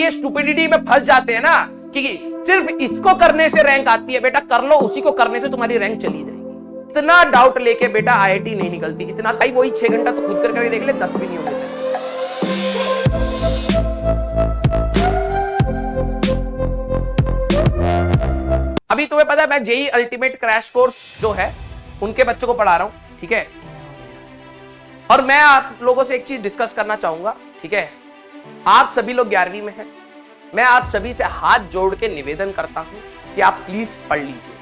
ये स्टूपिडिटी में फंस जाते हैं ना कि सिर्फ इसको करने से रैंक आती है, बेटा कर लो, उसी को करने से तुम्हारी रैंक चली जाएगी। इतना डाउट लेके बेटा आईआईटी नहीं निकलती। इतना भाई वही 6 घंटा तो खुद करके देख ले, 10 भी नहीं होते। अभी तुम्हें पता है मैं जेई अल्टीमेट क्रैश कोर्स जो है उनके बच्चों को पढ़ा रहा हूं, ठीक है। और मैं आप लोगों से एक चीज डिस्कस करना चाहूंगा, ठीक है। आप सभी लोग 11वीं में हैं, मैं आप सभी से हाथ जोड़ के निवेदन करता हूं कि आप प्लीज पढ़ लीजिए,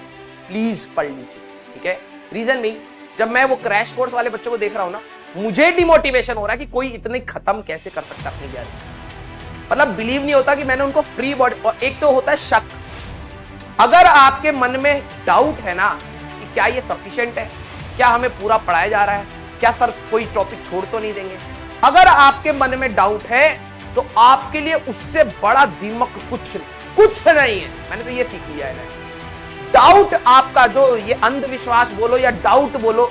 प्लीज पढ़ लीजिए, ठीक है। रीजन नहीं, जब मैं वो क्रैश कोर्स वाले बच्चों को देख रहा हूं ना, मुझे डिमोटिवेशन हो रहा है कि कोई इतने खत्म कैसे कर सकता अपनी 11वीं। मतलब बिलीव नहीं होता कि मैंने उनको फ्री बॉडी। और एक तो होता है शक, अगर आपके मन में डाउट है ना कि क्या ये सफिशिएंट है, क्या हमें पूरा पढ़ाया जा रहा है, क्या सर कोई टॉपिक छोड़ तो नहीं देंगे, अगर आपके मन में डाउट है तो आपके लिए उससे बड़ा दिमाग कुछ नहीं है। मैंने तो ये सीख लिया है। डाउट आपका जो ये अंधविश्वास बोलो या डाउट बोलो,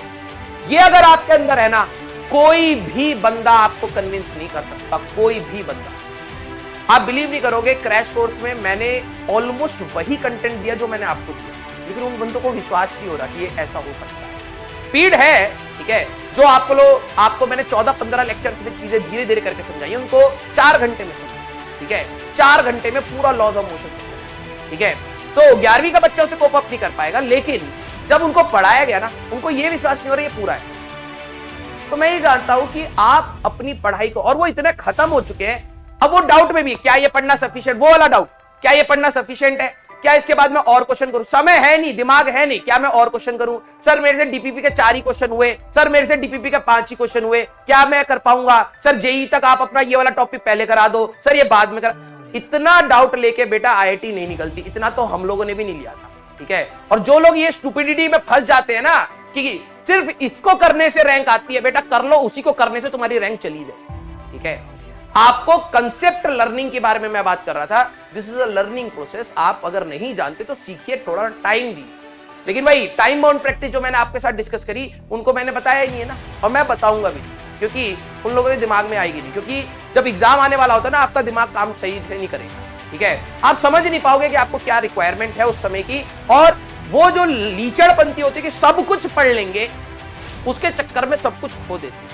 ये अगर आपके अंदर है ना, कोई भी बंदा आपको कन्विंस नहीं कर सकता, कोई भी बंदा। आप बिलीव नहीं करोगे, क्रैश कोर्स में मैंने ऑलमोस्ट वही कंटेंट दिया जो मैंने आपको दिया, लेकिन उन बंदों को विश्वास नहीं हो रहा कि ये ऐसा हो सकता है। स्पीड है, ठीक है, जो आपको मैंने 14-15 लेक्चर्स में चीजें धीरे धीरे करके समझाई, उनको 4 घंटे में समझाई, ठीक है। 4 घंटे में पूरा लॉज ऑफ मोशन, ठीक है। तो 11वीं का बच्चा उसे कोप अप नहीं कर पाएगा, लेकिन जब उनको पढ़ाया गया ना, उनको यह विश्वास नहीं हो रहा ये पूरा है। तो मैं ये जानता हूं कि आप अपनी पढ़ाई को, और वो इतने खत्म हो चुके हैं, अब वो डाउट में भी, क्या ये पढ़ना सफिशिएंट, वो वाला डाउट, क्या ये पढ़ना सफिशिएंट है, क्या इसके बाद मैं और क्वेश्चन करूं, समय है नहीं, दिमाग है नहीं, क्या मैं और क्वेश्चन करूं, सर मेरे से डीपीपी के 4 ही क्वेश्चन हुए, सर मेरे से डीपीपी के 5 ही क्वेश्चन हुए, क्या मैं कर पाऊंगा, सर जेई तक आप अपना ये वाला टॉपिक पहले करा दो, सर ये बाद में करा। इतना डाउट लेके बेटा आईआईटी नहीं निकलती। इतना तो हम लोगों ने भी नहीं लिया था, ठीक है। और जो लोग ये स्टूपिडिटी में फंस जाते हैं ना कि सिर्फ इसको करने से रैंक आती है, बेटा कर लो, उसी को करने से तुम्हारी रैंक चली जाए, ठीक है। आपको कंसेप्ट लर्निंग के बारे में मैं बात कर रहा था। This is a learning process. आप अगर नहीं जानते तो सीखिए, थोड़ा टाइम दी। लेकिन भाई टाइम बाउंड प्रैक्टिस जो मैंने आपके साथ डिस्कस करी, उनको मैंने बताया ही नहीं है ना, और मैं बताऊंगा भी, क्योंकि उन लोगों के दिमाग में आएगी नहीं। क्योंकि जब एग्जाम आने वाला होता है ना, आपका दिमाग काम सही से नहीं करेगा, ठीक है। आप समझ नहीं पाओगे कि आपको क्या रिक्वायरमेंट है उस समय की, और वो जो लीचड़पंती होती है कि सब कुछ पढ़ लेंगे, उसके चक्कर में सब कुछ खो देते हैं।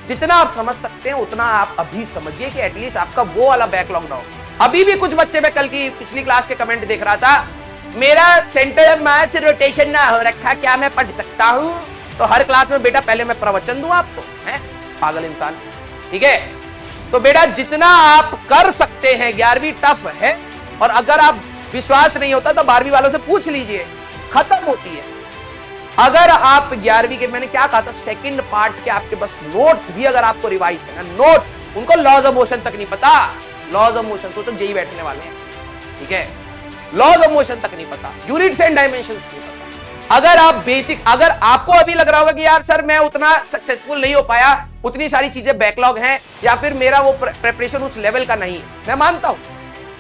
जितना आप समझ सकते हैं उतना आप अभी समझिए कि एटलीस्ट आपका वो वाला बैकलॉग ना हो। अभी भी कुछ बच्चे, मैं कल की पिछली क्लास के कमेंट देख रहा था, मेरा सेंटर मैच रोटेशन ना हो रखा, क्या मैं पढ़ सकता हूं? तो हर क्लास में बेटा पहले मैं प्रवचन दूं आपको, हैं पागल इंसान, ठीक है। तो बेटा जितना आप कर सकते हैं, 11वीं टफ है, और अगर आप विश्वास नहीं होता तो 12वीं वालों से पूछ लीजिए, खत्म होती है। अगर आप 11वीं के, मैंने क्या कहा था, सेकंड पार्ट के आपके बस नोट्स भी अगर आपको रिवाइज है ना, नोट, उनको लॉज ऑफ मोशन तक नहीं पता, लॉज ऑफ मोशन तो जेई बैठने वाले हैं, ठीक है। लॉज ऑफ मोशन तक नहीं पता, यूनिट्स एंड डायमेंशंस नहीं पता। अगर आप बेसिक, अगर आपको अभी लग रहा होगा कि यार सर मैं उतना सक्सेसफुल नहीं हो पाया, उतनी सारी चीजें बैकलॉग हैं, या फिर मेरा वो प्रिपरेशन उस लेवल का नहीं है, मैं मानता हूं,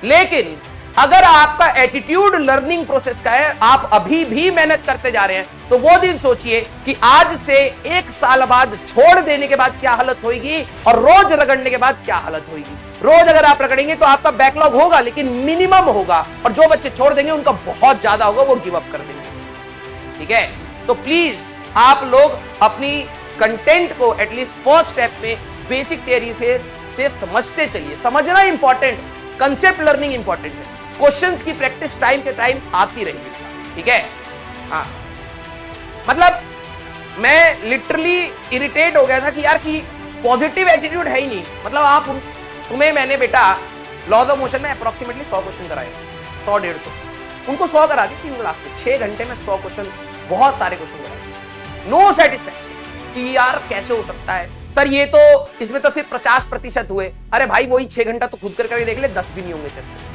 लेकिन अगर आपका एटीट्यूड लर्निंग प्रोसेस का है, आप अभी भी मेहनत करते जा रहे हैं, तो वो दिन सोचिए कि आज से 1 साल बाद छोड़ देने के बाद क्या हालत होगी, और रोज रगड़ने के बाद क्या हालत होगी। रोज अगर आप रगड़ेंगे तो आपका बैकलॉग होगा, लेकिन मिनिमम होगा, और जो बच्चे छोड़ देंगे उनका बहुत ज्यादा होगा, वो गिव अप कर देंगे, ठीक है। तो प्लीज आप लोग अपनी कंटेंट को एटलीस्ट फर्स्ट स्टेप में बेसिक थियरी से समझते चलिए। समझना इंपॉर्टेंट, कंसेप्ट लर्निंग इंपॉर्टेंट है, क्वेश्चंस की प्रैक्टिस टाइम के टाइम आती रहेगी, ठीक है। हाँ, मतलब मैं लिटरली इरिटेट हो गया था कि यार कि पॉजिटिव एटीट्यूड है ही नहीं। मतलब आप तुम्हें मैंने बेटा लॉज ऑफ मोशन में अप्रोक्सीमेटली 100 क्वेश्चन कराए, 100-150, उनको 100 करा दी 3 क्लास में, 6 घंटे में 100 क्वेश्चन, बहुत सारे क्वेश्चन कराए। नो सेटिस्फैक्शन कि यार कैसे हो सकता है सर, ये तो इसमें तो सिर्फ 50% हुए। अरे भाई वही 6 घंटा तो खुद करके देख ले, 10 भी नहीं होंगे तेरे।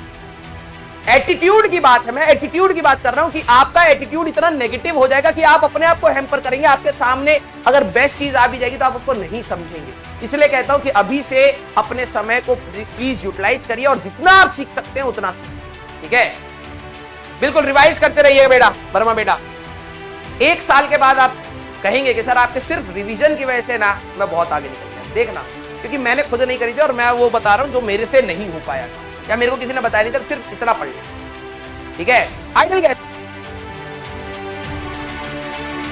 एटीट्यूड की बात है, मैं एटीट्यूड की बात कर रहा हूं कि आपका एटीट्यूड इतना नेगेटिव हो जाएगा कि आप अपने आप को हैम्पर करेंगे। आपके सामने अगर बेस्ट चीज आ भी जाएगी तो आप उसको नहीं समझेंगे। इसलिए कहता हूं कि अभी से अपने समय को प्लीज यूटिलाइज करिए, और जितना आप सीख सकते हैं उतना सीखिए, ठीक है। बिल्कुल रिवाइज करते रहिए बेटा, वर्मा बेटा। 1 साल के बाद आप कहेंगे कि सर आपके सिर्फ रिवीजन की वजह से ना मैं बहुत आगे निकल गया, देखना, क्योंकि मैंने खुद नहीं करी थी, और मैं वो बता रहा हूं जो मेरे से नहीं हो पाया था। या मेरे को किसी ने बताया नहीं था, सिर्फ इतना पढ़ ले, ठीक है। I will get